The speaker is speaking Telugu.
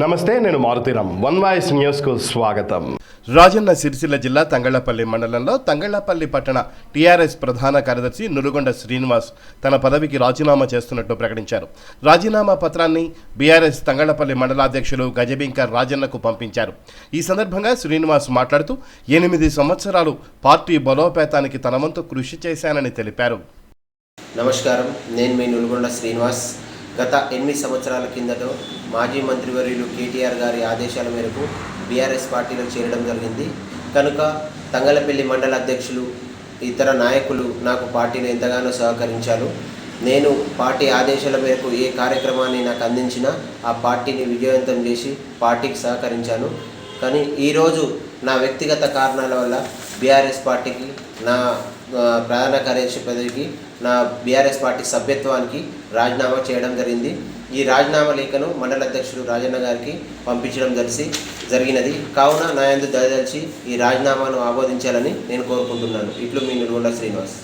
నమస్తే, నేను మారుతీరామ్. వన్ వాయిస్ న్యూస్కు స్వాగతం. రాజన్న సిరిసిల్ల జిల్లా తంగళ్లపల్లి మండలంలో తంగళ్లపల్లి పట్టణ టీఆర్ఎస్ ప్రధాన కార్యదర్శి నులుగొండ శ్రీనివాస్ తన పదవికి రాజీనామా చేస్తున్నట్టు ప్రకటించారు. రాజీనామా పత్రాన్ని బీఆర్ఎస్ తంగళ్లపల్లి మండలాధ్యక్షులు గజబింక రాజన్నకు పంపించారు. ఈ సందర్భంగా శ్రీనివాస్ మాట్లాడుతూ 8 సంవత్సరాలు పార్టీ బలోపేతానికి తన వంతు కృషి చేశానని తెలిపారు. నమస్కారం, నేను మీ నులుగొండ శ్రీనివాస్. గత 8 సంవత్సరాల కిందట మాజీ మంత్రివర్యులు కేటీఆర్ గారి ఆదేశాల మేరకు బీఆర్ఎస్ పార్టీలో చేరడం జరిగింది. కనుక తంగళ్లపల్లి మండల అధ్యక్షులు, ఇతర నాయకులు నాకు పార్టీలో ఎంతగానో సహకరించారు. నేను పార్టీ ఆదేశాల మేరకు ఏ కార్యక్రమాన్ని నాకు అందించినా ఆ పార్టీని విజయవంతం చేసి పార్టీకి సహకరించాను. కానీ ఈరోజు నా వ్యక్తిగత కారణాల వల్ల బీఆర్ఎస్ పార్టీకి, నా ప్రధాన కార్యదర్శి పదవికి, నా బీఆర్ఎస్ పార్టీ సభ్యత్వానికి రాజీనామా చేయడం జరిగింది. ఈ రాజీనామా లేఖను మండల అధ్యక్షుడు రాజన్న గారికి పంపించడం జరిగినది. కావున నా యందు దయదలిచి ఈ రాజీనామాను ఆమోదించాలని నేను కోరుకుంటున్నాను. ఇట్లు మీ నులుగొండ శ్రీనివాస్.